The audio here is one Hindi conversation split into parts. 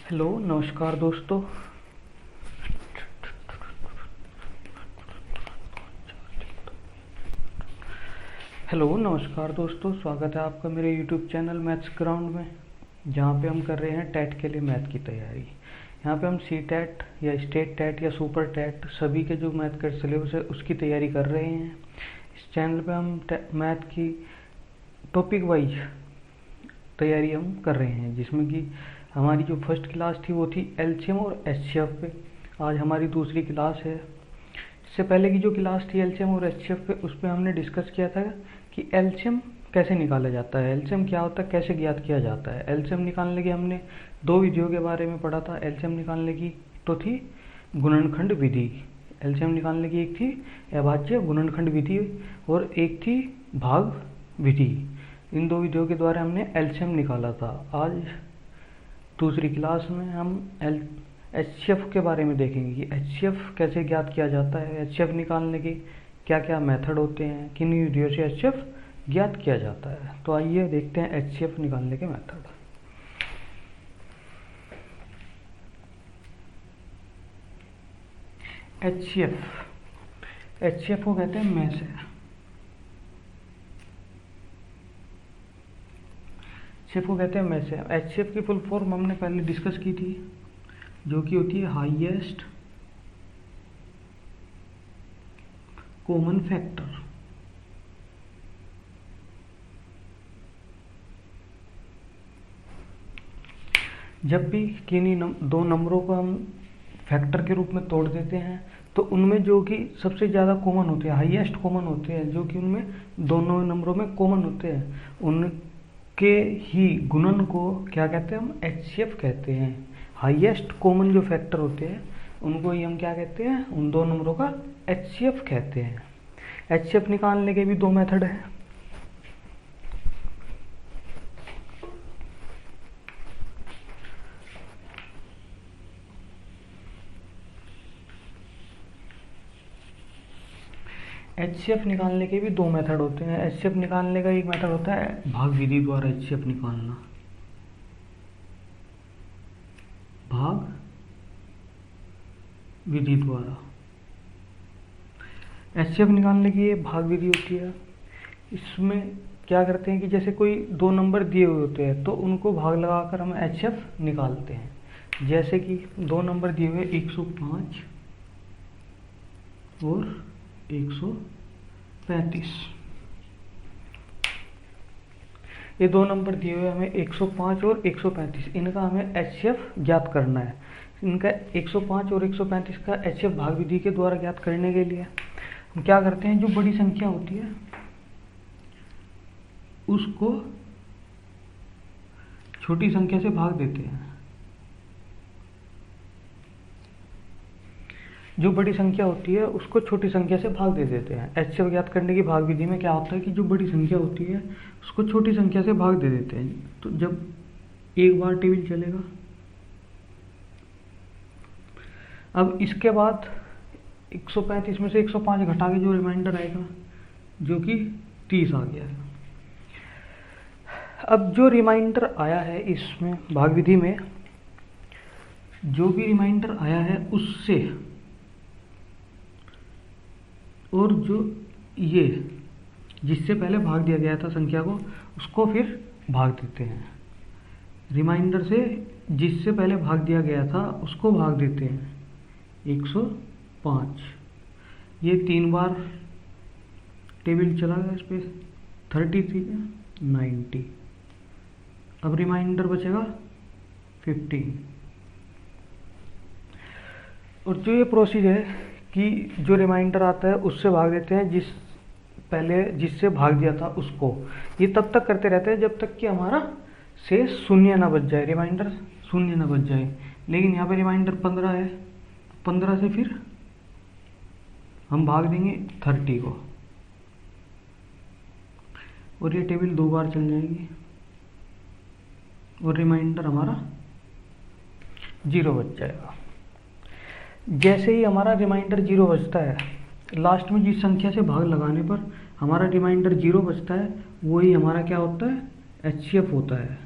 हेलो नमस्कार दोस्तों। स्वागत है आपका मेरे यूट्यूब चैनल मैथ्स ग्राउंड में, जहाँ पे हम कर रहे हैं टेट के लिए मैथ की तैयारी। यहाँ पे हम सी टेट या स्टेट टेट या सुपर टेट सभी के जो मैथ का सिलेबस है उसकी तैयारी कर रहे हैं। इस चैनल पे हम मैथ की टॉपिक वाइज तैयारी हम कर रहे हैं, जिसमें कि हमारी जो फर्स्ट क्लास थी वो थी एलसीएम और एचसीएफ पे। आज हमारी दूसरी क्लास है। इससे पहले की जो क्लास थी एलसीएम और एचसीएफ पे, उस पर हमने डिस्कस किया था कि एलसीएम कैसे निकाला जाता है, एलसीएम क्या होता है, कैसे ज्ञात किया जाता है। एलसीएम निकालने की हमने दो विधियों के बारे में पढ़ा था। एलसीएम निकालने की तो थी गुणनखंड विधि, एलसीएम निकालने की एक थी अभाज्य गुणनखंड विधि और एक थी भाग विधि। इन दो विधियों के द्वारा हमने एलसीएम निकाला था। आज दूसरी क्लास में हम एचसीएफ के बारे में देखेंगे कि एचसीएफ कैसे ज्ञात किया जाता है, एचसीएफ निकालने के क्या क्या मेथड होते हैं, किन विधियों से एचसीएफ ज्ञात किया जाता है। तो आइए देखते हैं एचसीएफ निकालने के मेथड। एचसीएफ को कहते हैं में से। एचसीएफ को कहते हैं में से। एचसीएफ की फुल फॉर्म हमने पहले डिस्कस की थी, जो कि होती है हाईएस्ट कॉमन फैक्टर। जब भी किन्हीं दो नंबरों को हम फैक्टर के रूप में तोड़ देते हैं तो उनमें जो कि सबसे ज़्यादा कॉमन होते हैं, हाईएस्ट कॉमन होते हैं, जो कि उनमें दोनों नंबरों में कॉमन होते हैं, उनके ही गुणन को क्या कहते हैं, हम एचसीएफ कहते हैं। हाईएस्ट कॉमन जो फैक्टर होते हैं उनको ही हम क्या कहते हैं, उन दो नंबरों का एचसीएफ कहते हैं। एचसीएफ निकालने के भी दो मेथड हैं। एचसीएफ निकालने के भी दो मेथड होते हैं। एचसीएफ निकालने का एक मेथड होता है भाग विधि द्वारा एचसीएफ निकालना। भाग विधि द्वारा एचसीएफ निकालने की ये भाग विधि होती है। इसमें क्या करते हैं कि जैसे कोई दो नंबर दिए हुए होते हैं तो उनको भाग लगाकर हम एचसीएफ निकालते हैं। जैसे कि दो नंबर दिए हुए 105 और 135। ये दो नंबर दिए हुए हमें 105 और 135, इनका हमें एचसीएफ ज्ञात करना है। इनका 105 और 135 का एचसीएफ भाग विधि के द्वारा ज्ञात करने के लिए हम क्या करते हैं, जो बड़ी संख्या होती है उसको छोटी संख्या से भाग देते हैं। जो बड़ी संख्या होती है उसको छोटी संख्या से भाग दे देते हैं। एचसीएफ ज्ञात करने की भाग विधि में क्या होता है कि जो बड़ी संख्या होती है उसको छोटी संख्या से भाग दे देते हैं। तो जब एक बार टेबल चलेगा, अब इसके बाद 135 में से 105 घटा के जो रिमाइंडर आएगा जो कि 30 आ गया है। अब जो रिमाइंडर आया है इसमें भाग विधि में, जो भी रिमाइंडर आया है उससे और जो ये जिससे पहले भाग दिया गया था संख्या को उसको फिर भाग देते हैं। रिमाइंडर से जिससे पहले भाग दिया गया था उसको भाग देते हैं 105। ये 3 बार टेबल चला गया, इस पे 33 90। अब रिमाइंडर बचेगा 15। और जो ये प्रोसीजर है कि जो रिमाइंडर आता है उससे भाग देते हैं जिससे भाग दिया था उसको। ये तब तक करते रहते हैं जब तक कि हमारा शेष शून्य ना बच जाए, रिमाइंडर शून्य ना बच जाए। लेकिन यहाँ पे रिमाइंडर 15 है, 15 से फिर हम भाग देंगे 30 को और ये टेबल 2 बार चल जाएगी और रिमाइंडर हमारा 0 बच जाएगा। जैसे ही हमारा रिमाइंडर 0 बचता है, लास्ट में जिस संख्या से भाग लगाने पर हमारा रिमाइंडर 0 बचता है, वही हमारा क्या होता है, एचसीएफ होता है।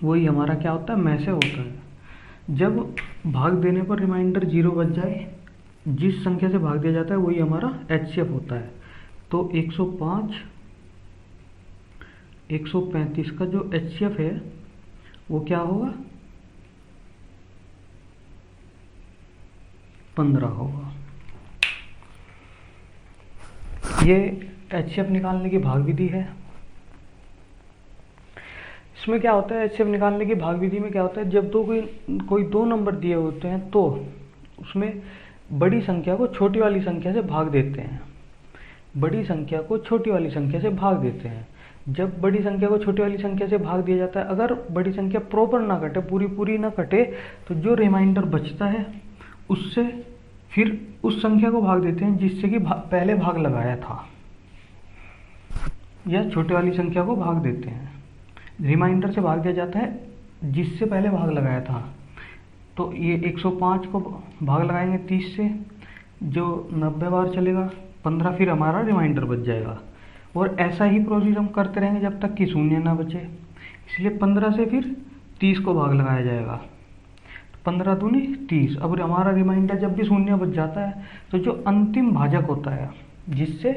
वही हमारा क्या होता है, में से होता है। जब भाग देने पर रिमाइंडर 0 बच जाए, जिस संख्या से भाग दिया जाता है वही हमारा एचसीएफ होता है। तो 105 135 का जो एचसीएफ है वो क्या होगा, 15 होगा। ये एचसीएफ निकालने की भाग विधि है। इसमें क्या होता है, एचसीएफ निकालने की भाग विधि में क्या होता है, जब कोई दो नंबर दिए होते हैं तो उसमें बड़ी संख्या को छोटी वाली संख्या से भाग देते हैं, बड़ी संख्या को छोटी वाली संख्या से भाग देते हैं। जब बड़ी संख्या को छोटी वाली संख्या से भाग दिया जाता है, अगर बड़ी संख्या प्रॉपर ना कटे, पूरी पूरी ना कटे, तो जो रिमाइंडर बचता है उससे फिर उस संख्या को भाग देते हैं जिससे कि पहले भाग लगाया था, या छोटी वाली संख्या को भाग देते हैं। रिमाइंडर से भाग दिया जाता है जिससे पहले भाग लगाया था। तो ये 105 को भाग लगाएंगे 30 से, जो 90 बार चलेगा, 15 फिर हमारा रिमाइंडर बच जाएगा। और ऐसा ही प्रोसीजर हम करते रहेंगे जब तक कि शून्य ना बचे। इसलिए 15 से फिर 30 को भाग लगाया जाएगा, 15 दूनी 30। अब हमारा रिमाइंडर जब भी शून्य बच जाता है तो जो अंतिम भाजक होता है जिससे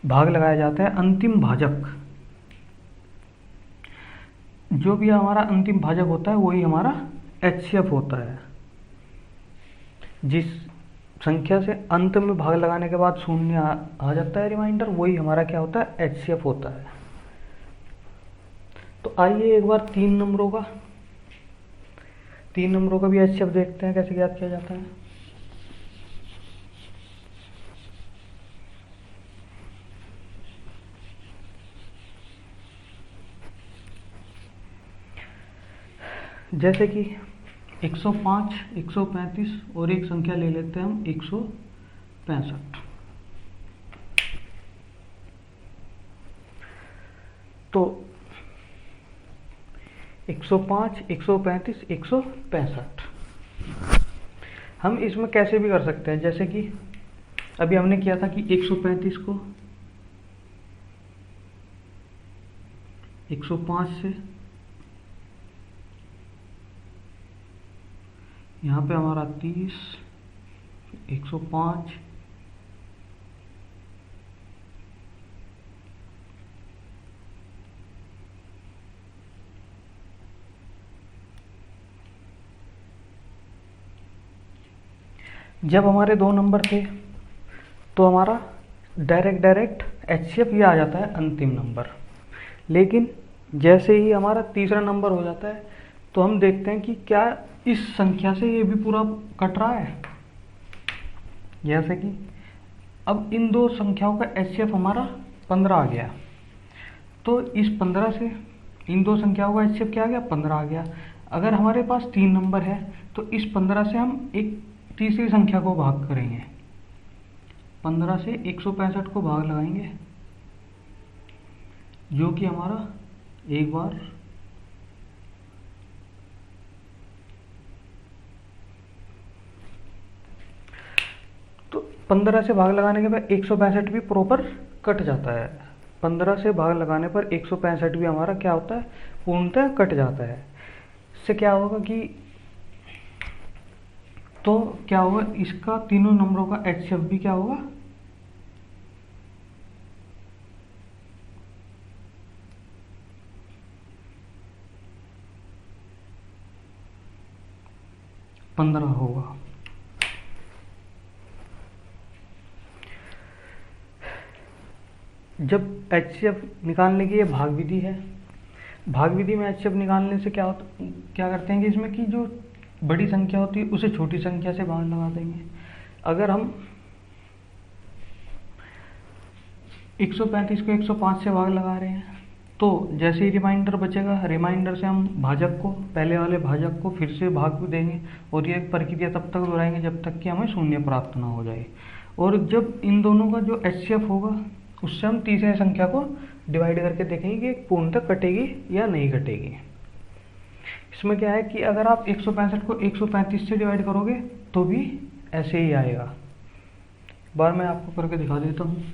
भाग लगाया जाता है, अंतिम भाजक, जो भी हमारा अंतिम भाजक होता है वही हमारा एचसीएफ होता है। जिस संख्या से अंत में भाग लगाने के बाद शून्य आ जाता है रिमाइंडर, वही हमारा क्या होता है, एचसीएफ होता है। तो आइए एक बार 3 नंबरों का भी एचसीएफ देखते हैं कैसे ज्ञात किया जाता है। जैसे कि 105, 135 और एक संख्या ले लेते हैं हम 165। तो 105, 135, 165 हम इसमें कैसे भी कर सकते हैं। जैसे कि अभी हमने किया था कि 135 को 105 से, यहाँ पे हमारा 30, 105, जब हमारे 2 नंबर थे तो हमारा डायरेक्ट एचसीएफ ये आ जाता है अंतिम नंबर। लेकिन जैसे ही हमारा तीसरा नंबर हो जाता है तो हम देखते हैं कि क्या इस संख्या से ये भी पूरा कट रहा है। जैसे कि अब इन दो संख्याओं का एचसीएफ हमारा 15 आ गया, तो इस 15 से इन दो संख्याओं का एचसीएफ क्या आ गया, 15 आ गया। अगर हमारे पास 3 नंबर है तो इस 15 से हम एक तीसरी संख्या को भाग करेंगे, 15 से 165 को भाग लगाएंगे, जो कि हमारा एक बार, तो 15 से भाग लगाने के बाद 165 भी प्रॉपर कट जाता है। 15 से भाग लगाने पर 165 भी हमारा क्या होता है, पूर्णतः कट जाता है। इससे क्या होगा कि तो क्या होगा, इसका तीनों नंबरों का एचसीएफ भी क्या होगा, पंद्रह होगा। जब एचसीएफ निकालने की ये भाग विधि है, भाग विधि में एचसीएफ निकालने से क्या करते हैं कि इसमें की जो बड़ी संख्या होती है उसे छोटी संख्या से भाग लगा देंगे। अगर हम 135 को 105 से भाग लगा रहे हैं तो जैसे ही रिमाइंडर बचेगा, रिमाइंडर से हम भाजक को, पहले वाले भाजक को फिर से भाग देंगे और ये प्रक्रिया तब तक दोहराएंगे जब तक कि हमें शून्य प्राप्त ना हो जाए। और जब इन दोनों का जो एचसीएफ होगा उससे हम तीसरी संख्या को डिवाइड करके देखेंगे कि पूर्णतः कटेगी या नहीं कटेगी। इसमें क्या है कि अगर आप 165 को 135 से डिवाइड करोगे तो भी ऐसे ही आएगा। बार मैं आपको करके दिखा देता हूँ।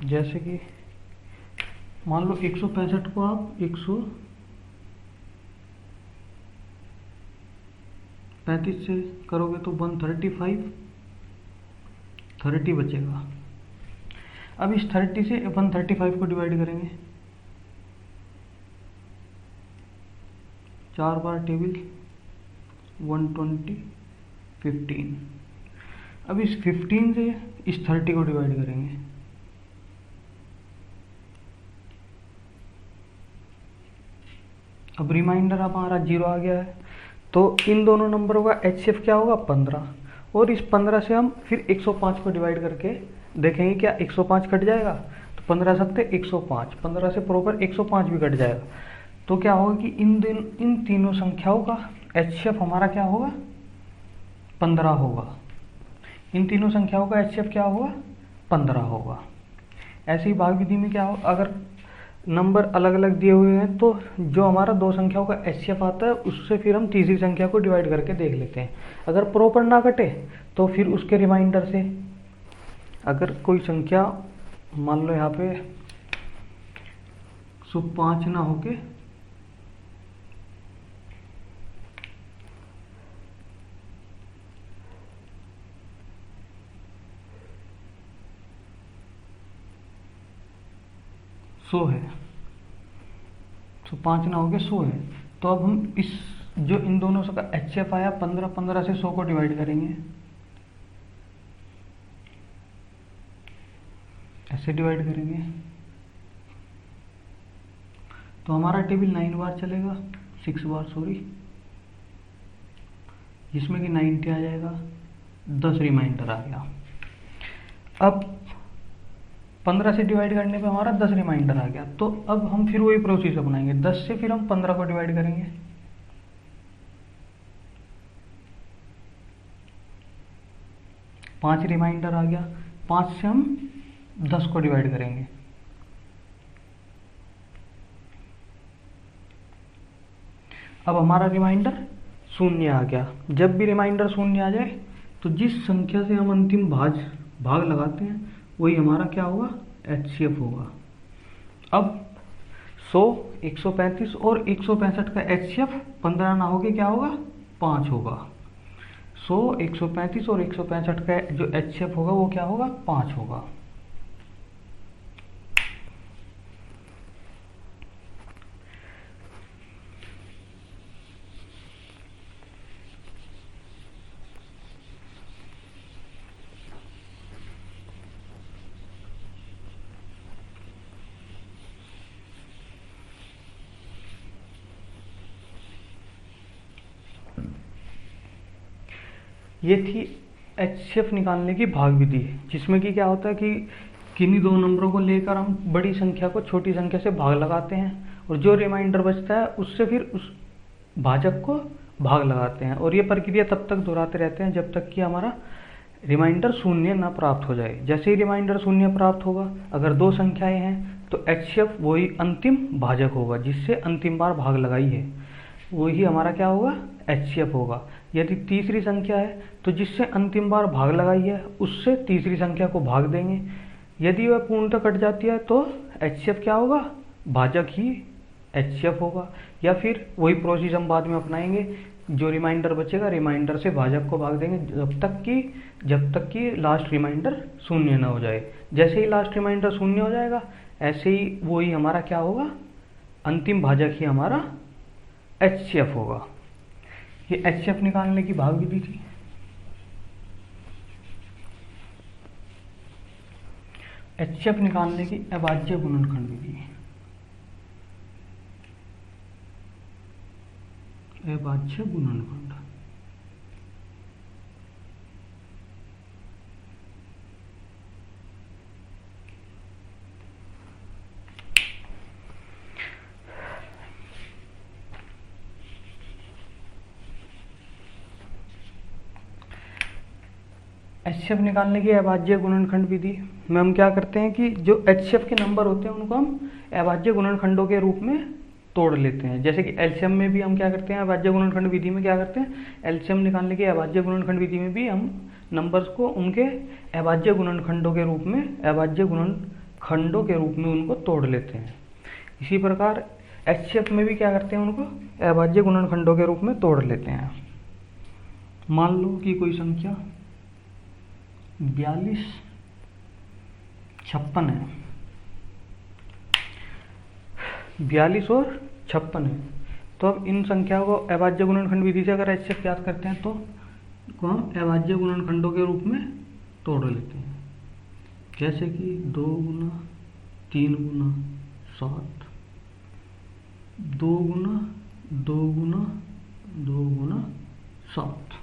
जैसे कि मान लो 165 को आप 135 से करोगे तो 135, 30 बचेगा। अब इस 30 से 135 को डिवाइड करेंगे, 4 बार टेबल 120, 15। अब इस 15 से इस 30 को डिवाइड करेंगे, अब रिमाइंडर हमारा 0 आ गया है। तो इन दोनों नंबरों का HCF क्या होगा 15, और इस 15 से हम फिर 105 को डिवाइड करके देखेंगे क्या 105 कट जाएगा, तो 15 सत्ते 105, 15 से प्रॉपर 105 भी कट जाएगा। तो क्या होगा कि इन तीनों संख्याओं का HCF हमारा क्या होगा 15 होगा। इन तीनों संख्याओं का HCF क्या होगा 15 होगा। ऐसे ही भाग विधि में क्या हो, अगर नंबर अलग अलग दिए हुए हैं तो जो हमारा दो संख्याओं का HCF आता है उससे फिर हम तीसरी संख्या को डिवाइड करके देख लेते हैं। अगर प्रॉपर ना कटे तो फिर उसके रिमाइंडर से, अगर कोई संख्या मान लो यहाँ पे 5 ना होके 100 है, तो 5 ना होके 100 है, तो अब हम इस जो इन दोनों का HCF आया 15, 15 से 100 को डिवाइड करेंगे, ऐसे डिवाइड करेंगे तो हमारा टेबल 9 बार चलेगा, 6 बार सॉरी, जिसमें कि 90 आ जाएगा, 10 रिमाइंडर आ गया। अब 15 से डिवाइड करने पे हमारा 10 रिमाइंडर आ गया। तो अब हम फिर वही प्रोसीजर बनाएंगे, 10 से फिर हम 15 को डिवाइड करेंगे, 5 रिमाइंडर आ गया, 5 से हम 10 को डिवाइड करेंगे, अब हमारा रिमाइंडर 0 आ गया। जब भी रिमाइंडर 0 आ जाए तो जिस संख्या से हम अंतिम भाग लगाते हैं वही हमारा क्या होगा HCF होगा। अब 100, 135 और 165 का HCF 15 ना होके क्या होगा 5 होगा। 100, 135 और 165 का जो HCF होगा वो क्या होगा 5 होगा। ये थी HCF निकालने की भाग विधि, जिसमें कि क्या होता है कि किन्हीं दो नंबरों को लेकर हम बड़ी संख्या को छोटी संख्या से भाग लगाते हैं और जो रिमाइंडर बचता है उससे फिर उस भाजक को भाग लगाते हैं, और ये प्रक्रिया तब तक दोहराते रहते हैं जब तक कि हमारा रिमाइंडर 0 ना प्राप्त हो जाए। जैसे ही रिमाइंडर 0 प्राप्त होगा, अगर दो संख्याएं हैं तो HCF वही अंतिम भाजक होगा जिससे अंतिम बार भाग लगाई है, वही हमारा क्या होगा HCF होगा। यदि तीसरी संख्या है तो जिससे अंतिम बार भाग लगाई है उससे तीसरी संख्या को भाग देंगे। यदि वह पूर्णतः कट जाती है तो HCF क्या होगा भाजक ही HCF होगा, या फिर वही प्रोसेस हम बाद में अपनाएंगे, जो रिमाइंडर बचेगा रिमाइंडर से भाजक को भाग देंगे जब तक कि लास्ट रिमाइंडर 0 ना हो जाए। जैसे ही लास्ट रिमाइंडर 0 हो जाएगा ऐसे ही वही हमारा क्या होगा अंतिम भाजक ही हमारा HCF होगा। ये HCF निकालने की भाग विधि थी। HCF निकालने की अभाज्य गुणनखंड विधि, अभाज्य गुणनखंड। HCF निकालने की अभाज्य गुणनखंड विधि में हम क्या करते हैं कि जो HCF के नंबर होते हैं उनको हम अभाज्य गुणनखंडों के रूप में तोड़ लेते हैं। जैसे कि एलसीएम में भी हम क्या करते हैं अभाज्य गुणनखंड विधि में क्या करते हैं, एलसीएम निकालने की अभाज्य गुणनखंड विधि में भी हम नंबर्स को उनके अभाज्य गुणनखंडों के रूप में अभाज्य गुणन खंडों के रूप में उनको तोड़ लेते हैं। इसी प्रकार HCF में भी क्या करते हैं, उनको अभाज्य गुणनखंडों के रूप में तोड़ लेते हैं। मान लो कि कोई संख्या 42, 56 है, 42 और 56 है। तो अब इन संख्याओं को अभाज्य गुणनखंड विधि से अगर HCF ज्ञात करते हैं तो हम अभाज्य गुणनखंडों के रूप में तोड़ लेते हैं। जैसे कि 2 गुना 3 गुना 7, 2 गुना 2 गुना 2 गुना 7।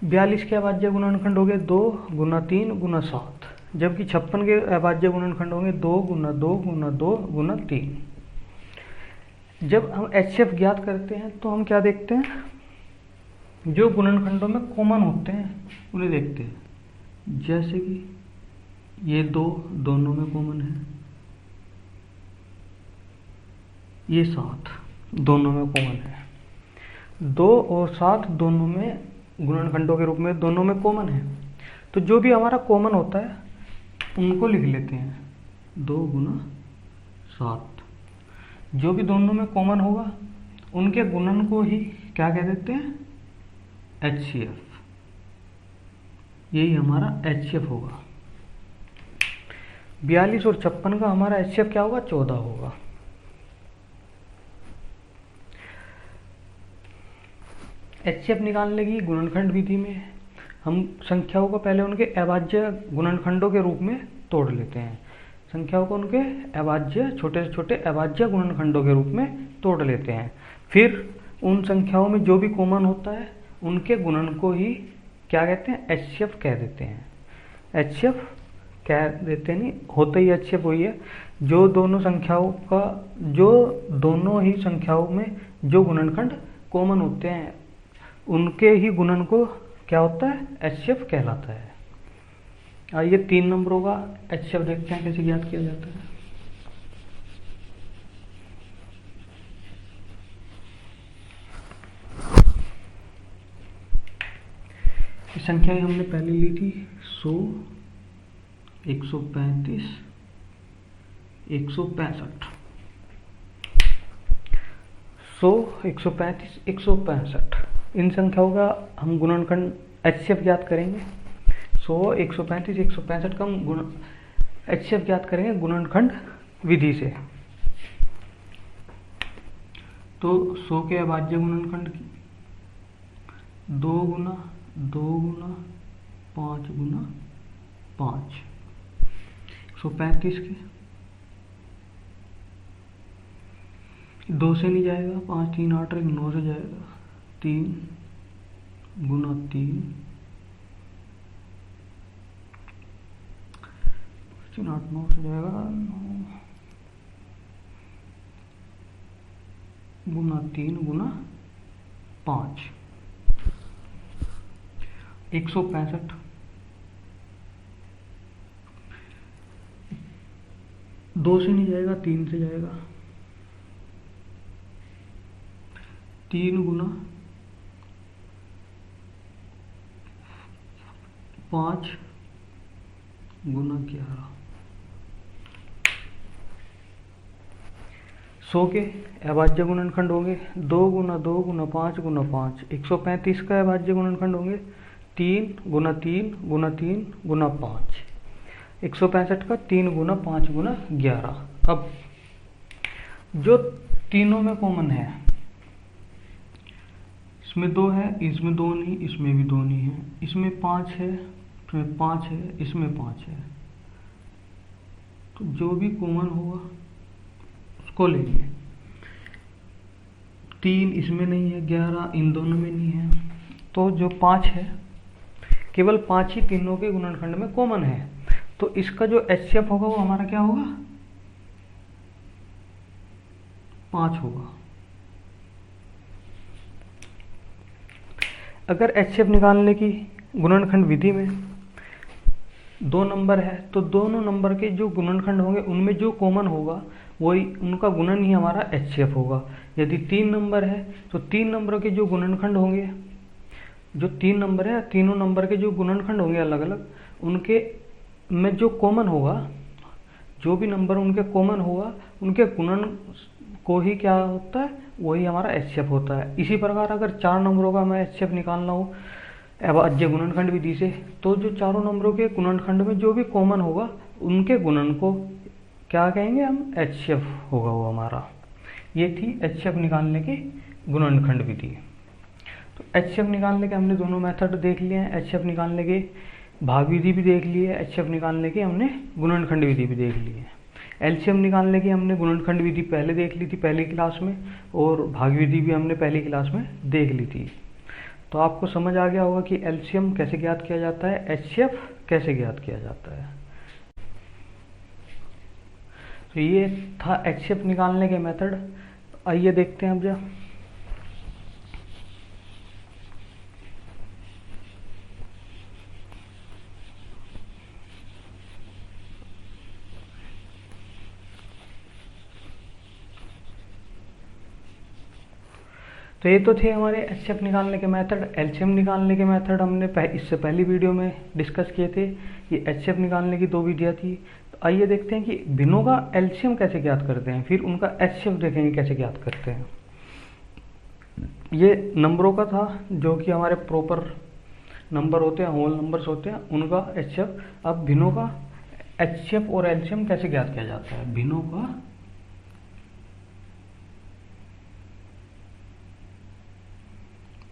42 के अभाज्य गुणनखंड हो गए 2 गुना 3 गुना 7, जबकि 56 के अभाज्य गुणनखंड होंगे 2 गुना 2 गुना 2 गुना 3। जब हम HCF ज्ञात करते हैं तो हम क्या देखते हैं, जो गुणनखंडों में कॉमन होते हैं उन्हें देखते हैं। जैसे कि ये 2 दोनों में कॉमन है, ये 7 दोनों में कॉमन है, 2 और 7 दोनों में गुणनखंडों के रूप में दोनों में कॉमन है। तो जो भी हमारा कॉमन होता है उनको लिख लेते हैं 2 गुना 7। जो भी दोनों में कॉमन होगा उनके गुणन को ही क्या कह देते हैं, HCF। यही हमारा HCF होगा। 42 और 56 का हमारा HCF क्या होगा, 14 होगा। HCF निकालने की गुणनखंड विधि में हम संख्याओं को पहले उनके अभाज्य गुणनखंडों के रूप में तोड़ लेते हैं। संख्याओं को उनके अभाज्य, छोटे से छोटे अभाज्य गुणनखंडों के रूप में तोड़ लेते हैं। फिर उन संख्याओं में जो भी कॉमन होता है उनके गुणन को ही क्या कहते हैं, HCF कह देते हैं। HCF कह देते नहीं, होता ही HCF वही है जो दोनों संख्याओं का, जो दोनों ही संख्याओं में जो गुणनखंड कॉमन होते हैं उनके ही गुणन को क्या होता है, HCF कहलाता है। आइए 3 नंबरों का HCF देखते हैं कैसे ज्ञात किया जाता है। इस संख्या हमने पहले ली थी 100, 135, 165। 100, 135, 165 इन संख्याओं का हम गुणनखंड HCF ज्ञात करेंगे। 100, 135, 165 का हम HCF ज्ञात करेंगे गुणनखंड विधि से। तो 100 के अभाज्य गुणनखंड 2 गुना 2 गुना 5 गुना 5। 135 के 2 से नहीं जाएगा, 5 3 8 9 से जाएगा, 3 गुना 3 8 9 से जाएगा, 9 गुना 3 गुना 5। 165 2 से नहीं जाएगा, 3 से जाएगा, 3 गुना 5 गुना 11। 100 के अभाज्य गुणनखंड होंगे 2 गुना 2 गुना 5 गुना 5। 135 का अभाज्य गुणनखंड होंगे 3 गुना 3 गुना 3 गुना 5। 165 का 3 गुना 5 गुना 11। अब जो तीनों में कॉमन है, इसमें 2 है, इसमें 2 नहीं, इसमें भी 2 नहीं है, इसमें 5 है, इसमें 5 है, इसमें 5 है। तो जो भी कॉमन होगा उसको लेंगे। 3 इसमें नहीं है, 11 इन दोनों में नहीं है, तो जो 5 है, केवल 5 ही तीनों के गुणनखंड में कॉमन है। तो इसका जो HCF होगा वो हमारा क्या होगा, 5 होगा। अगर HCF निकालने की गुणनखंड विधि में 2 नंबर है तो दोनों नंबर के जो गुणनखंड होंगे उनमें जो कॉमन होगा वही उनका गुणन ही हमारा HCF होगा। यदि 3 नंबर है तो 3 नंबरों के जो गुणनखंड होंगे, जो 3 नंबर है, तीनों नंबर के जो गुणनखंड होंगे अलग अलग, उनके में जो कॉमन होगा, जो भी नंबर उनके कॉमन होगा, उनके गुणन को ही क्या होता है, वही हमारा एचसीएफ होता है। इसी प्रकार अगर 4 नंबरों का हमें एचसीएफ निकालना हो अभाज्य गुणनखंड विधि से, तो जो चारों नंबरों के गुणनखंड में जो भी कॉमन होगा उनके गुणन को क्या कहेंगे हम, एचसीएफ होगा वो हमारा। ये थी एचसीएफ निकालने की गुणनखंड विधि। तो एचसीएफ निकालने के हमने दोनों मेथड देख लिए हैं, एचसीएफ निकालने के भाग विधि भी देख ली है, एचसीएफ निकालने की हमने गुणनखंड विधि भी देख ली है। एलसीएम निकालने की हमने गुणनखंड विधि पहले देख ली थी पहली क्लास में, और भाग विधि भी हमने पहली क्लास में देख ली थी। तो आपको समझ आ गया होगा कि एलसीएम कैसे ज्ञात किया जाता है, एचसीएफ कैसे ज्ञात किया जाता है। तो ये था एचसीएफ निकालने के मेथड। आइए देखते हैं अब जरा। तो ये तो थे हमारे एचसीएफ निकालने के मेथड। एलसीएम निकालने के मेथड हमने इससे पहली वीडियो में डिस्कस किए थे। ये एचसीएफ निकालने की 2 विधियाँ थी। तो आइए देखते हैं कि भिन्नों का एलसीएम कैसे ज्ञात करते हैं, फिर उनका एचसीएफ देखेंगे कैसे ज्ञात करते हैं। ये नंबरों का था, जो कि हमारे प्रॉपर नंबर होते हैं, होल नंबर्स होते हैं, उनका एचसीएफ। अब भिन्नों का एचसीएफ और एलसीएम कैसे ज्ञात किया जाता है। भिन्नों का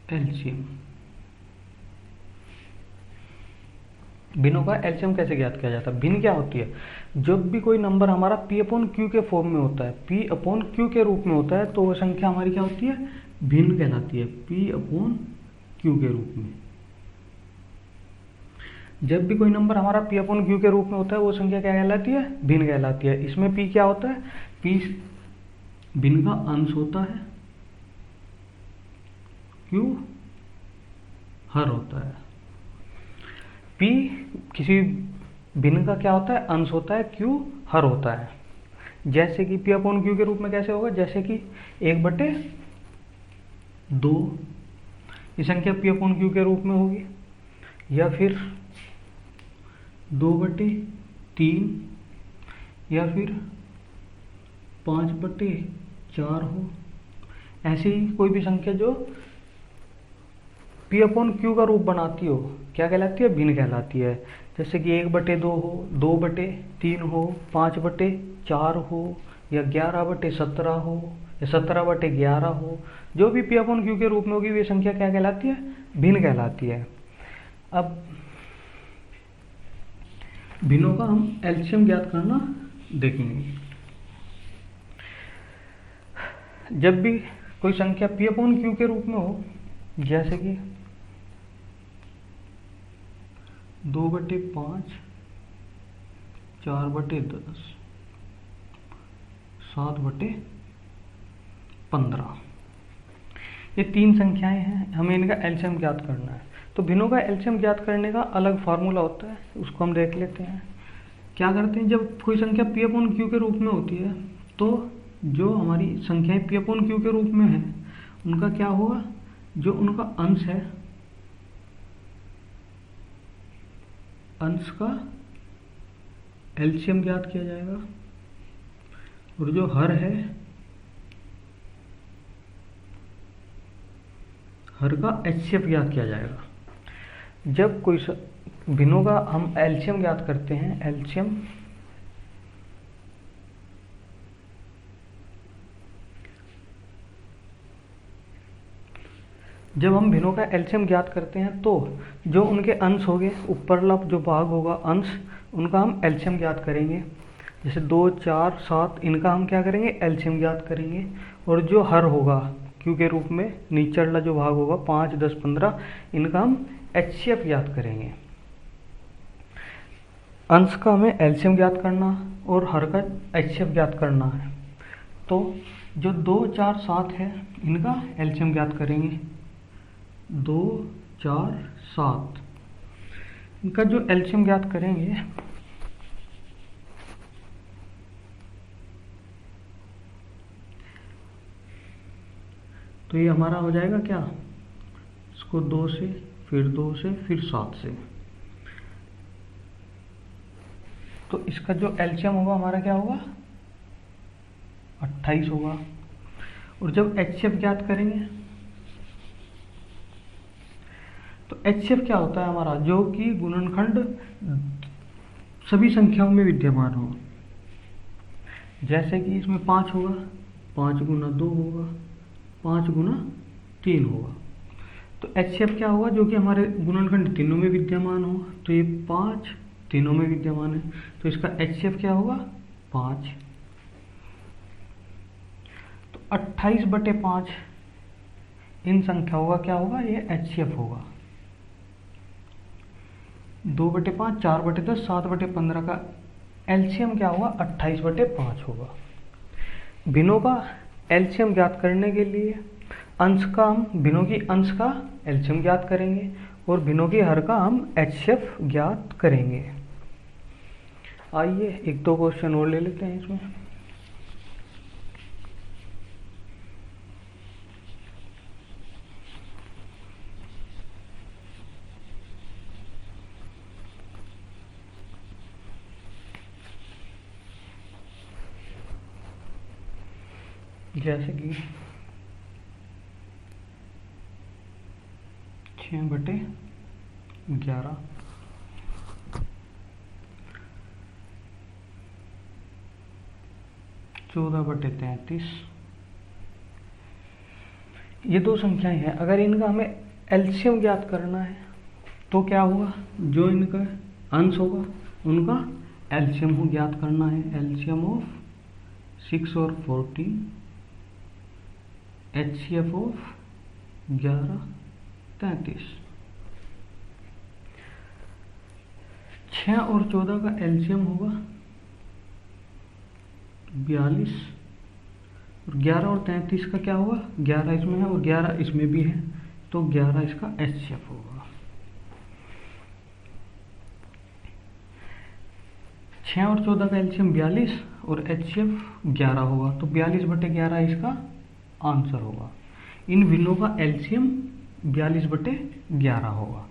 एलसीएम, भिन्नों का एलसीएम कैसे ज्ञात किया जाता है। भिन्न क्या होती है, जब भी कोई नंबर हमारा पी अपॉन क्यू के फॉर्म में होता है, पी अपॉन क्यू के रूप में होता है, तो वह संख्या हमारी क्या होती है, भिन्न कहलाती है, पी अपॉन क्यू के रूप में। जब भी कोई नंबर हमारा पी अपॉन क्यू के रूप में होता है, वो संख्या क्या कहलाती है, भिन्न कहलाती है। इसमें पी क्या होता है, पी भिन्न का अंश होता है, क्यू हर होता है। पी किसी भिन्न का क्या होता है, अंश होता है, क्यू हर होता है। जैसे कि पी अपॉन क्यू के रूप में कैसे होगा, जैसे कि 1/2 ये संख्या पी अपॉन क्यू के रूप में होगी, या फिर 2/3, या फिर 5/4 हो। ऐसी कोई भी संख्या जो पी अपॉन क्यू का रूप बनाती हो, क्या कहलाती है, भिन्न कहलाती है। जैसे कि 1/2 हो, 2/3 हो, 5/4 हो, या 11/17 हो, या 17/11 हो। जो भी पी अपॉन क्यू के रूप में होगी वे संख्या क्या कहलाती है, भिन्न कहलाती है। अब भिन्नों का हम एलसीएम ज्ञात करना देखेंगे। जब भी कोई संख्या पी अपॉन क्यू के रूप में हो, जैसे कि 2/5, 4/10, 7/15, ये 3 संख्याएं हैं, हमें इनका एलसीएम ज्ञात करना है। तो भिन्नों का एलसीएम ज्ञात करने का अलग फार्मूला होता है, उसको हम देख लेते हैं। क्या करते हैं, जब कोई संख्या पी अपॉन क्यू के रूप में होती है, तो जो हमारी संख्याएं पी अपॉन क्यू के रूप में है, उनका क्या होगा, जो उनका अंश है, अंश का एलसीएम ज्ञात किया जाएगा, और जो हर है, हर का एचसीएफ ज्ञात किया जाएगा। जब कोई भिन्नों का हम एलसीएम ज्ञात करते हैं, एलसीएम जब हम भिन्नों का एलसीएम ज्ञात करते हैं, तो जो उनके अंश होंगे, ऊपरला जो भाग होगा अंश, उनका हम एलसीएम ज्ञात करेंगे। जैसे 2, 4, 7, इनका हम क्या करेंगे, एलसीएम ज्ञात करेंगे। और जो हर होगा क्यू के रूप में, नीचला जो भाग होगा 5, 10, 15, इनका हम एचसीएफ ज्ञात करेंगे। अंश का हमें एलसीएम ज्ञात करना और हर का एचसीएफ ज्ञात करना है। तो जो 2, 4, 7 है, इनका एलसीएम ज्ञात करेंगे। 2, 4, 7, इनका जो एलसीएम ज्ञात करेंगे, तो ये हमारा हो जाएगा क्या, इसको 2 से, फिर 2 से, फिर 7 से। तो इसका जो एलसीएम होगा हमारा क्या होगा, 28 होगा। और जब एचसीएफ ज्ञात करेंगे तो एचसीएफ क्या होता है हमारा, जो कि गुणनखंड सभी संख्याओं में विद्यमान हो। जैसे कि इसमें 5 होगा, 5 गुना 2 होगा, 5 गुना 3 होगा। तो एचसीएफ क्या होगा, जो कि हमारे गुणनखंड तीनों में विद्यमान हो। तो ये 5 तीनों में विद्यमान है, तो इसका एचसीएफ क्या होगा, 5। तो 28/5 इन संख्याओं का क्या होगा, ये एचसीएफ होगा। 2/5, 4/10, 7/15 का एलसीएम क्या होगा, 28/5 होगा। भिन्नों का एलसीएम ज्ञात करने के लिए अंश का हम भिन्नों की अंश का एलसीएम ज्ञात करेंगे और भिन्नों की हर का हम एचसीएफ ज्ञात करेंगे। आइए एक दो क्वेश्चन और ले लेते हैं इसमें। जैसे कि 6/11, 14/33, ये दो संख्याएं हैं। अगर इनका हमें एलसीएम ज्ञात करना है तो क्या होगा, जो इनका अंश होगा उनका एलसीएम को ज्ञात करना है। एलसीएम ऑफ 6 और 14, एचसीएफ ऑफ 11, 33। 6 और 14 का एलसीएम होगा 42 और 11 और 33 का क्या होगा, 11 इसमें है और 11 इसमें भी है, तो 11 इसका एचसीएफ होगा। 6 और 14 का एलसीएम 42 और एचसीएफ 11 होगा, तो 42/11 इसका आंसर होगा। इन भिन्नों का एलसीएम 42/11 होगा।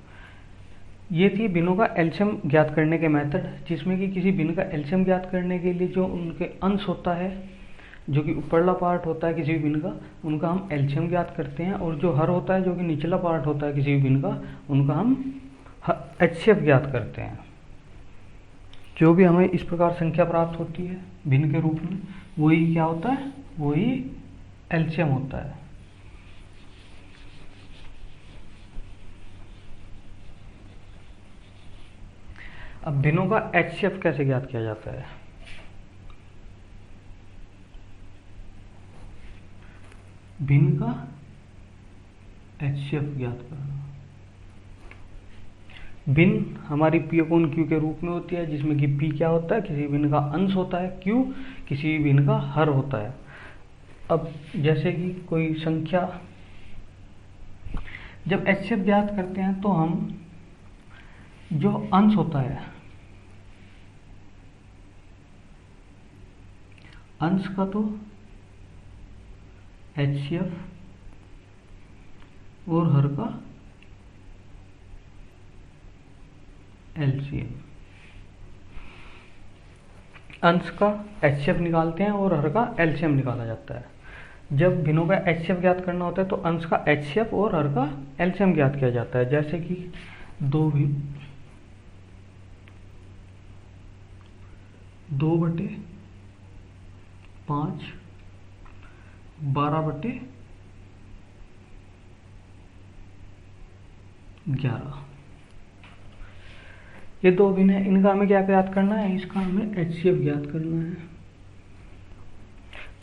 ये थी भिन्नों का एलसीएम ज्ञात करने के मेथड, जिसमें कि किसी भिन्न का एलसीएम ज्ञात करने के लिए जो उनके अंश होता है, जो कि ऊपरला पार्ट होता है किसी भी भिन्न का, उनका हम एलसीएम ज्ञात करते हैं, और जो हर होता है जो कि निचला पार्ट होता है किसी भी भिन्न का, उनका हम एचसीएफ ज्ञात करते हैं। जो भी हमें इस प्रकार संख्या प्राप्त होती है भिन्न के रूप में, वही क्या होता है, वही एलसीएम होता है। अब भिन्नों का एचसीएफ कैसे ज्ञात किया जाता है। भिन्न का एचसीएफ ज्ञात करना। भिन्न हमारी पी अपॉन क्यू के रूप में होती है, जिसमें कि पी क्या होता है, किसी भिन्न का अंश होता है, क्यू किसी भिन्न का हर होता है। अब जैसे कि कोई संख्या, जब एचसीएफ ज्ञात करते हैं तो हम जो अंश होता है, अंश का तो एचसीएफ और हर का एलसीएम। अंश का एचसीएफ निकालते हैं और हर का एलसीएम निकाला जाता है। जब भिन्नों का एचसीएफ ज्ञात करना होता है तो अंश का एचसीएफ और हर का एलसीएम ज्ञात किया जाता है। जैसे कि 2/5, 12/11, ये दो भिन्न है। इनका हमें क्या ज्ञात करना है, इसका हमें एचसीएफ ज्ञात करना है।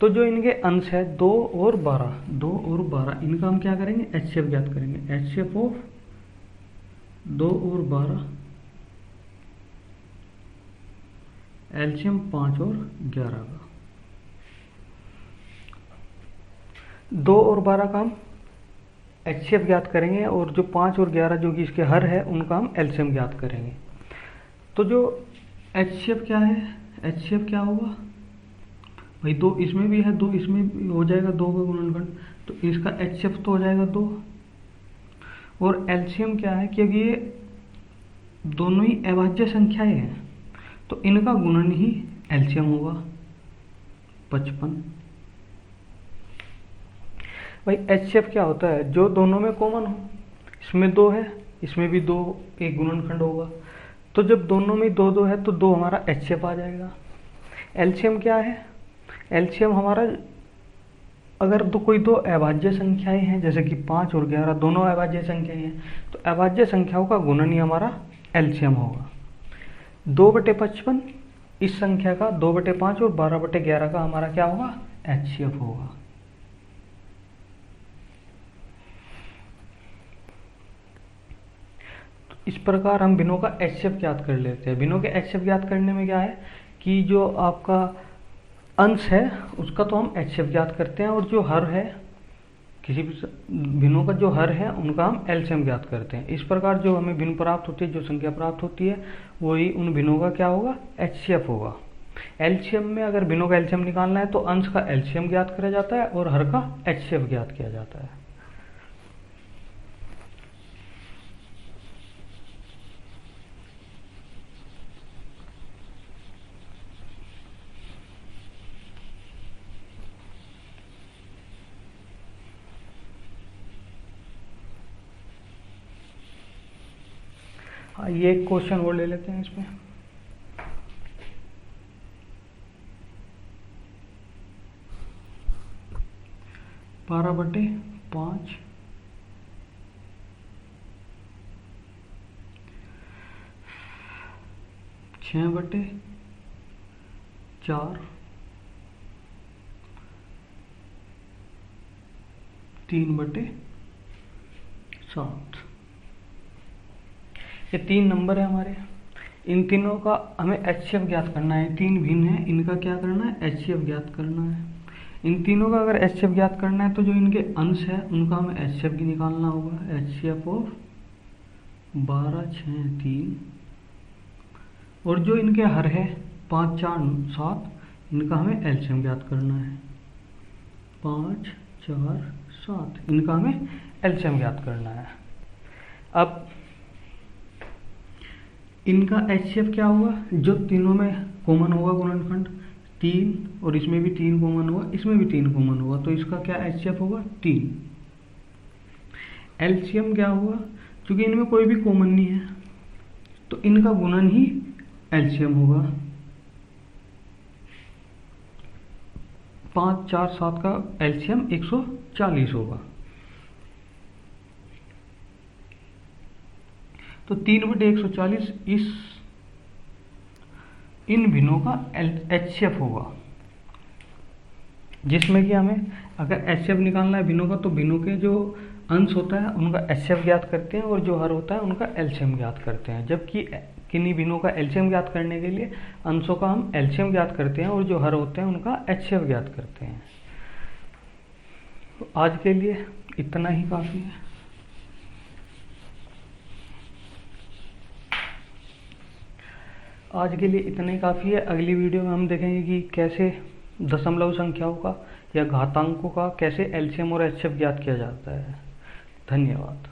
तो जो इनके अंश है 2 और 12, इनका हम क्या करेंगे, एचसीएफ ज्ञात करेंगे। एचसीएफ ऑफ 2 और 12, एलसीएम 5 और 11 का। 2 और 12 का हम एचसीएफ ज्ञात करेंगे, और जो 5 और 11 जो कि इसके हर है, उनका हम एलसीएम ज्ञात करेंगे। तो जो एचसीएफ क्या है, एचसीएफ क्या होगा भाई, 2 इसमें भी है, 2 इसमें भी हो जाएगा, 2 का गुणनखंड, तो इसका एचसीएफ तो हो जाएगा 2। और एलसीएम क्या है, क्योंकि ये दोनों ही अभाज्य संख्याएं हैं, तो इनका गुणन ही एलसीएम होगा 55। भाई एचसीएफ क्या होता है, जो दोनों में कॉमन हो, इसमें 2 है, इसमें भी 2, एक गुणनखंड होगा, तो जब दोनों में 2 2 है तो 2 हमारा एचसीएफ आ जाएगा। एलसीएम क्या है, एलसीएम हमारा अगर कोई 2 अभाज्य संख्याएं हैं, जैसे कि 5 और 11 दोनों अभाज्य संख्याएं हैं, तो अभाज्य संख्याओं का गुणन ही हमारा एलसीएम होगा। 2/55 इस संख्या का 2/5 और 12/11 का हमारा क्या होगा, एचसीएफ होगा। तो इस प्रकार हम भिन्नों का एचसीएफ ज्ञात कर लेते हैं। भिन्नों के एचसीएफ ज्ञात करने में क्या है कि जो आपका अंश है उसका तो हम एचसीएफ ज्ञात करते हैं, और जो हर है किसी भी भिन्नों का जो हर है उनका हम एलसीएम ज्ञात करते हैं। इस प्रकार जो हमें भिन्न प्राप्त होती है, जो संख्या प्राप्त होती है, वही उन भिन्नों का क्या होगा, एचसीएफ होगा। एलसीएम में अगर भिन्नों का एलसीएम निकालना है तो अंश का एलसीएम ज्ञात किया जाता है और हर का एचसीएफ ज्ञात किया जाता है। हाँ, ये एक क्वेश्चन और ले लेते हैं इसमें। बारह बटे 5 6/4 3/7। ये 3 नंबर है हमारे, इन तीनों का हमें एचसीएफ ज्ञात करना है। 3 भिन्न है, इनका क्या करना है, एचसीएफ ज्ञात करना है। इन तीनों का अगर एचसीएफ ज्ञात करना है तो जो इनके अंश है उनका हमें एचसीएफ भी निकालना होगा। एचसीएफ ऑफ 12, 6, 3, और जो इनके हर है 5, 4, 7, इनका हमें एलसीएम ज्ञात करना है। 5, 4, 7 इनका हमें एलसीएम ज्ञात करना है। अब इनका एचसीएफ क्या होगा, जो तीनों में कॉमन होगा गुणनखंड 3, और इसमें भी 3 कॉमन होगा, इसमें भी 3 कॉमन होगा, तो इसका क्या एचसीएफ होगा 3। एलसीएम क्या होगा, क्योंकि इनमें कोई भी कॉमन नहीं है तो इनका गुणन ही एलसीएम होगा। 5, 4, 7 का एलसीएम 140 होगा। तो 3/140 इन भिन्नों का एचसीएफ होगा, जिसमें कि हमें अगर एचसीएफ निकालना है भिन्नों का तो भिन्नों के जो अंश होता है उनका एचसीएफ ज्ञात करते हैं और जो हर होता है उनका एलसीएम ज्ञात करते हैं। जबकि किन्हीं भिन्नों का एलसीएम ज्ञात करने के लिए अंशों का हम एलसीएम ज्ञात करते हैं और जो हर होते हैं उनका एचसीएफ ज्ञात करते हैं। तो आज के लिए इतना ही काफ़ी है। आज के लिए इतना ही काफ़ी है। अगली वीडियो में हम देखेंगे कि कैसे दशमलव संख्याओं का या घातांकों का कैसे एलसीएम और एचसीएफ ज्ञात किया जाता है। धन्यवाद।